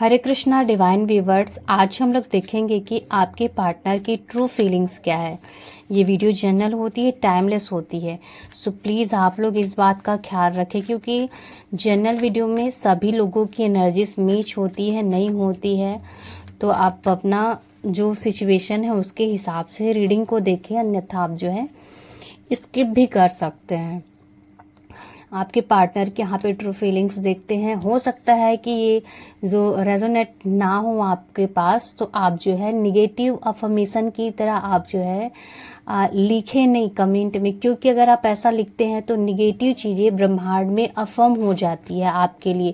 हरे Krishna divine viewers, आज हम लोग देखेंगे कि आपके पार्टनर की ट्रू फीलिंग्स क्या है। ये वीडियो जनरल होती है, टाइमलेस होती है, सो प्लीज़ आप लोग इस बात का ख्याल रखें क्योंकि जनरल वीडियो में सभी लोगों की एनर्जीज मैच होती है नहीं होती है। तो आप अपना जो सिचुएशन है उसके हिसाब से रीडिंग को देखें, अन्यथा आप जो है स्किप भी कर सकते हैं। आपके पार्टनर के यहाँ पे ट्रू फीलिंग्स देखते हैं। हो सकता है कि ये जो रेजोनेट ना हो आपके पास, तो आप जो है निगेटिव अफर्मेशन की तरह आप जो है लिखें नहीं कमेंट में, क्योंकि अगर आप ऐसा लिखते हैं तो निगेटिव चीज़ें ब्रह्मांड में अफर्म हो जाती है आपके लिए।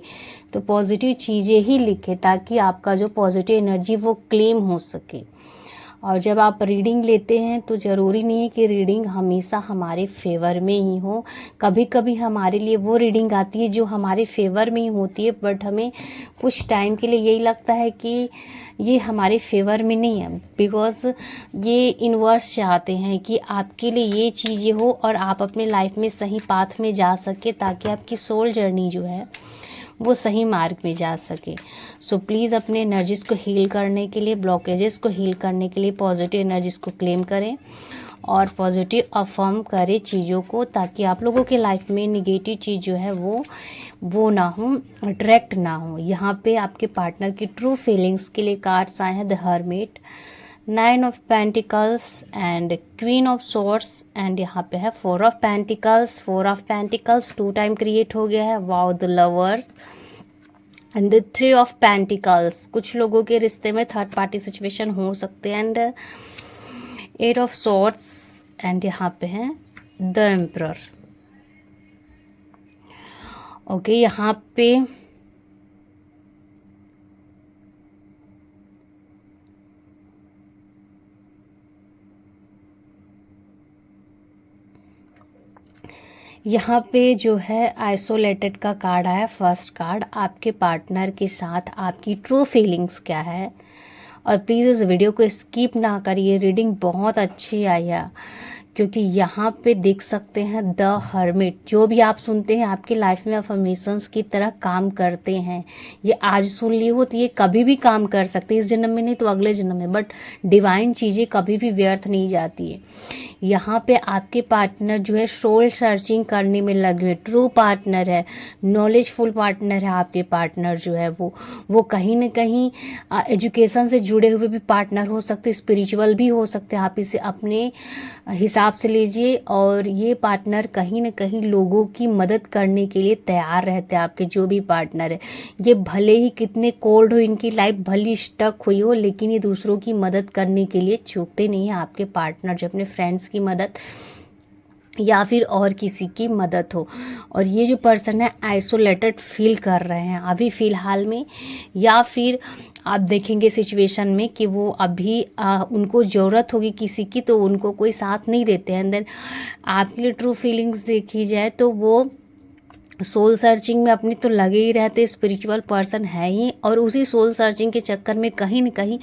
तो पॉजिटिव चीज़ें ही लिखें ताकि आपका जो पॉजिटिव एनर्जी वो क्लेम हो सके। और जब आप रीडिंग लेते हैं तो ज़रूरी नहीं है कि रीडिंग हमेशा हमारे फेवर में ही हो। कभी कभी हमारे लिए वो रीडिंग आती है जो हमारे फेवर में ही होती है, बट हमें कुछ टाइम के लिए यही लगता है कि ये हमारे फेवर में नहीं है, बिकॉज ये यूनिवर्स चाहते हैं कि आपके लिए ये चीज़ें हो और आप अपने लाइफ में सही पाथ में जा सके, ताकि आपकी सोल जर्नी जो है वो सही मार्ग में जा सके। सो प्लीज़ अपने एनर्जीज़ को हील करने के लिए, ब्लॉकेजेस को हील करने के लिए पॉजिटिव एनर्जीज़ को क्लेम करें और पॉजिटिव अफर्म करें चीज़ों को, ताकि आप लोगों के लाइफ में निगेटिव चीज़ जो है वो ना हो, अट्रैक्ट ना हो। यहाँ पे आपके पार्टनर की ट्रू फीलिंग्स के लिए कार्ड्स आए हैं the hermit, 9 of pentacles and queen of source, and यहाँ पे है 4 of pentacles. 4 of pentacles 2 time create हो गया है, wow the lovers, and the 3 of pentacles. कुछ लोगों के रिश्ते में थर्ड पार्टी सिचुएशन हो सकते हैं, एंड 8 ऑफ सॉर्ड्स, एंड यहाँ पे है द एम्परर। ओके, यहाँ पे जो है आइसोलेटेड का कार्ड आया, फर्स्ट कार्ड। आपके पार्टनर के साथ आपकी ट्रू फीलिंग्स क्या है, और प्लीज़ इस वीडियो को स्किप ना करिए, रीडिंग बहुत अच्छी आई है, क्योंकि यहाँ पे देख सकते हैं द हर्मिट। जो भी आप सुनते हैं आपकी लाइफ में अफर्मेशंस की तरह काम करते हैं। ये आज सुन ली हो तो ये कभी भी काम कर सकते हैं, इस जन्म में नहीं तो अगले जन्म में, बट डिवाइन चीज़ें कभी भी व्यर्थ नहीं जाती है। यहाँ पे आपके पार्टनर जो है सोल सर्चिंग करने में लगे हुए, ट्रू पार्टनर है, नॉलेजफुल पार्टनर है। आपके पार्टनर जो है वो कहीं ना कहीं एजुकेशन से जुड़े हुए भी पार्टनर हो सकते, स्पिरिचुअल भी हो सकते हैं, आप इसे अपने हिसाब से लीजिए। और ये पार्टनर कहीं ना कहीं लोगों की मदद करने के लिए तैयार रहते हैं। आपके जो भी पार्टनर है, ये भले ही कितने कोल्ड हो, इनकी लाइफ भली स्टक हुई हो, लेकिन ये दूसरों की मदद करने के लिए चूकते नहीं है। आपके पार्टनर जो अपने फ्रेंड्स की मदद या फिर और किसी की मदद हो। और ये जो पर्सन है आइसोलेटेड फील कर रहे हैं अभी फ़िलहाल में, या फिर आप देखेंगे सिचुएशन में कि वो अभी उनको ज़रूरत होगी किसी की तो उनको कोई साथ नहीं देते हैं। देन आपके लिए ट्रू फीलिंग्स देखी जाए तो वो सोल सर्चिंग में अपनी तो लगे ही रहते, स्पिरिचुअल पर्सन है ही, और उसी सोल सर्चिंग के चक्कर में कहीं न कहीं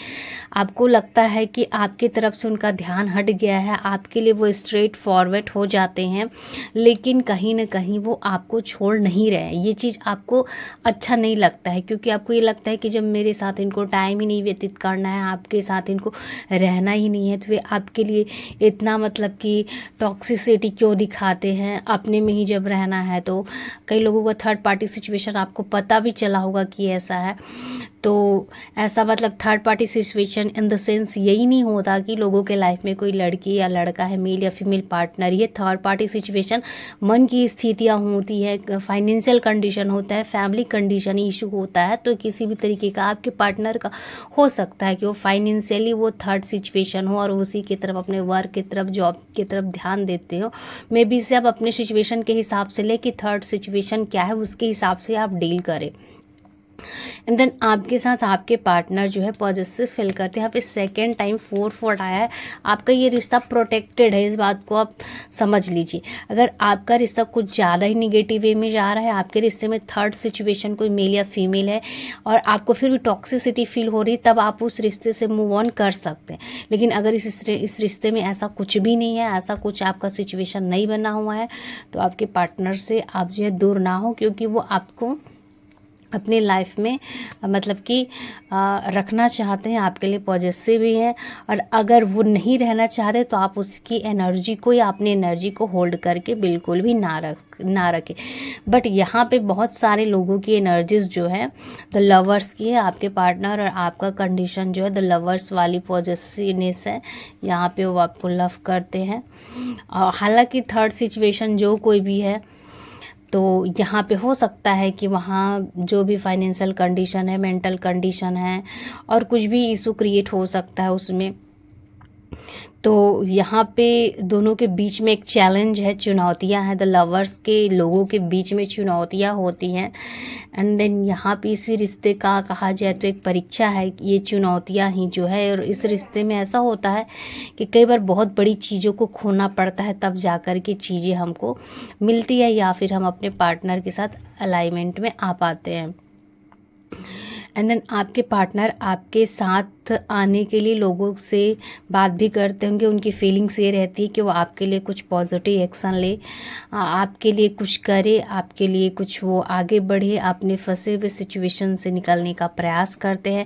आपको लगता है कि आपकी तरफ से उनका ध्यान हट गया है, आपके लिए वो स्ट्रेट फॉरवर्ड हो जाते हैं, लेकिन कहीं न कहीं वो आपको छोड़ नहीं रहे हैं। ये चीज़ आपको अच्छा नहीं लगता है, क्योंकि आपको ये लगता है कि जब मेरे साथ इनको टाइम ही नहीं व्यतीत करना है, आपके साथ इनको रहना ही नहीं है, तो वे आपके लिए इतना मतलब कि टॉक्सिसिटी क्यों दिखाते हैं। अपने में ही जब रहना है तो कई लोगों का थर्ड पार्टी सिचुएशन आपको पता भी चला होगा कि ऐसा है। तो ऐसा मतलब third party situation in the sense यही नहीं होता कि लोगों के लाइफ में कोई लड़की या लड़का है, मेल या फीमेल पार्टनर। ये थर्ड पार्टी सिचुएशन मन की स्थितियाँ होती है, फाइनेंशियल कंडीशन होता है, फैमिली कंडीशन इशू होता है। तो किसी भी तरीके का आपके पार्टनर का हो सकता है कि वो फाइनेंशियली वो थर्ड सिचुएशन हो और उसी की तरफ, अपने वर्क की तरफ, जॉब की तरफ ध्यान देते हो। मे बी से आप अपने सिचुएशन के हिसाब से ले कि थर्ड सिचुएशन क्या है, उसके हिसाब से आप डील करें। एंड देन आपके साथ आपके पार्टनर जो है पॉजिटिव फील करते हैं। यहाँ पे सेकेंड टाइम 4 आया है। आपका ये रिश्ता प्रोटेक्टेड है, इस बात को आप समझ लीजिए। अगर आपका रिश्ता कुछ ज़्यादा ही निगेटिव वे में जा रहा है, आपके रिश्ते में थर्ड सिचुएशन कोई मेल या फीमेल है और आपको फिर भी टॉक्सिसिटी फील हो रही, तब आप उस रिश्ते से मूव ऑन कर सकते हैं। लेकिन अगर इस रिश्ते में ऐसा कुछ भी नहीं है, ऐसा कुछ आपका सिचुएशन नहीं बना हुआ है, तो आपके पार्टनर से आप जो है दूर ना हो, क्योंकि वो आपको अपनी लाइफ में मतलब कि रखना चाहते हैं, आपके लिए पॉजिटिव भी है। और अगर वो नहीं रहना चाहते तो आप उसकी एनर्जी को या अपनी एनर्जी को होल्ड करके बिल्कुल भी ना रखें। बट यहाँ पे बहुत सारे लोगों की एनर्जीज जो है द लवर्स की है, आपके पार्टनर और आपका कंडीशन जो है द लवर्स वाली पॉजिटिवनेस है। यहाँ पे वो आपको लव करते हैं। हालांकि थर्ड सिचुएशन जो कोई भी है तो यहाँ पे हो सकता है कि वहाँ जो भी फाइनेंशियल कंडीशन है, मेंटल कंडीशन है और कुछ भी इशू क्रिएट हो सकता है उसमें। तो यहाँ पे दोनों के बीच में एक चैलेंज है, चुनौतियाँ हैं, द लवर्स के लोगों के बीच में चुनौतियाँ होती हैं। एंड देन यहाँ पे इसी रिश्ते का कहा जाए तो एक परीक्षा है, ये चुनौतियाँ ही जो है। और इस रिश्ते में ऐसा होता है कि कई बार बहुत बड़ी चीज़ों को खोना पड़ता है तब जा कर के चीज़ें हमको मिलती है या फिर हम अपने पार्टनर के साथ अलाइनमेंट में आ पाते हैं। एंड देन आपके पार्टनर आपके साथ आने के लिए लोगों से बात भी करते होंगे। उनकी फीलिंग्स ये रहती है कि वो आपके लिए कुछ पॉजिटिव एक्शन ले, आपके लिए कुछ करे, आपके लिए कुछ वो आगे बढ़े, अपने फंसे हुए सिचुएशन से निकलने का प्रयास करते हैं।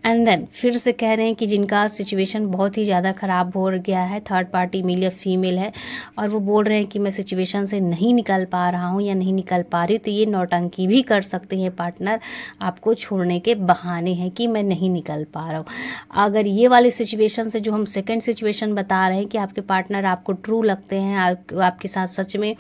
एंड देन फिर से कह रहे हैं कि जिनका सिचुएशन बहुत ही ज़्यादा ख़राब हो गया है, थर्ड पार्टी मेल या फीमेल है, और वो बोल रहे हैं कि मैं सिचुएशन से नहीं निकल पा रहा हूँ या नहीं निकल पा रही, तो ये नौटंकी भी कर सकते हैं पार्टनर, आपको छोड़ने के बहाने हैं कि मैं नहीं निकल पा रहा हूँ। अगर ये वाली सिचुएशन से जो हम सेकंड सिचुएशन बता रहे हैं कि आपके पार्टनर आपको ट्रू लगते हैं, आपके साथ सच में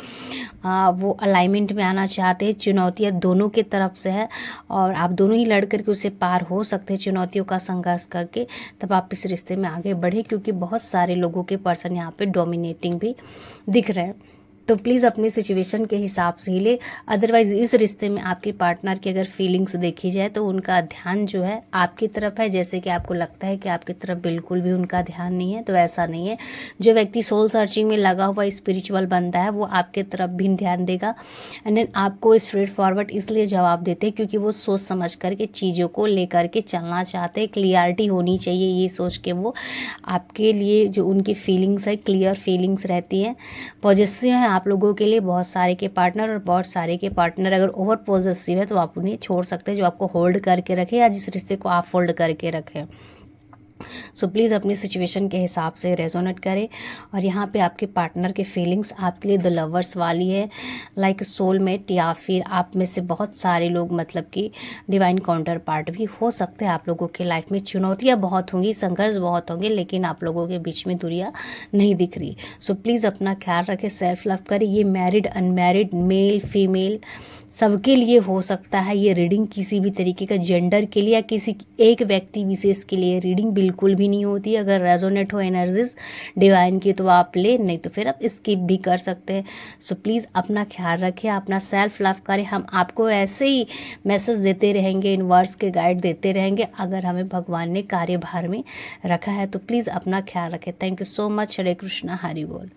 वो अलाइनमेंट में आना चाहते हैं, चुनौतियाँ दोनों के तरफ से है और आप दोनों ही लड़ करके उससे पार हो सकते हैं चुनौतियों का संघर्ष करके, तब आप इस रिश्ते में आगे बढ़े, क्योंकि बहुत सारे लोगों के पर्सन यहाँ पे डोमिनेटिंग भी दिख रहे हैं। तो प्लीज़ अपनी सिचुएशन के हिसाब से ही ले। अदरवाइज़ इस रिश्ते में आपके पार्टनर की अगर फीलिंग्स देखी जाए तो उनका ध्यान जो है आपकी तरफ है, जैसे कि आपको लगता है कि आपकी तरफ बिल्कुल भी उनका ध्यान नहीं है, तो ऐसा नहीं है। जो व्यक्ति सोल सर्चिंग में लगा हुआ स्पिरिचुअल बनता है वो आपके तरफ भी ध्यान देगा। एंड देन आपको स्ट्रेट फॉरवर्ड इसलिए जवाब देते हैं क्योंकि वो सोच समझ करके चीज़ों को लेकर के चलना चाहते हैं। क्लियरिटी होनी चाहिए, ये सोच के वो आपके लिए जो उनकी फीलिंग्स है क्लियर फीलिंग्स रहती हैं। पॉजिटिव है आप लोगों के लिए बहुत सारे के पार्टनर, और बहुत सारे के पार्टनर अगर ओवर पॉजिटिव है तो आप उन्हें छोड़ सकते हैं, जो आपको होल्ड करके रखे या जिस रिश्ते को आप होल्ड करके रखें। सो प्लीज़ अपनी सिचुएशन के हिसाब से रेजोनेट करें। और यहाँ पे आपके पार्टनर के फीलिंग्स आपके लिए द लवर्स वाली है, लाइक सोलमेट, या फिर आप में से बहुत सारे लोग मतलब कि डिवाइन काउंटर पार्ट भी हो सकते हैं। आप लोगों के लाइफ में चुनौतियाँ बहुत होंगी, संघर्ष बहुत होंगे, लेकिन आप लोगों के बीच में दूरियाँ नहीं दिख रही। सो प्लीज़ अपना ख्याल रखें, सेल्फ लव करें। ये मैरिड अनमैरिड मेल फीमेल सबके लिए हो सकता है ये रीडिंग, किसी भी तरीके का जेंडर के लिए या किसी एक व्यक्ति विशेष के लिए रीडिंग बिल्कुल भी नहीं होती। अगर रेजोनेट हो एनर्जीज डिवाइन की तो आप ले, नहीं तो फिर आप स्किप भी कर सकते हैं। सो प्लीज़ अपना ख्याल रखें, अपना सेल्फ लव करें। हम आपको ऐसे ही मैसेज देते रहेंगे, यूनिवर्स के गाइड देते रहेंगे अगर हमें भगवान ने कार्यभार में रखा है। तो प्लीज़ अपना ख्याल रखें। Thank you so much. Hare Krishna, Hari बोल।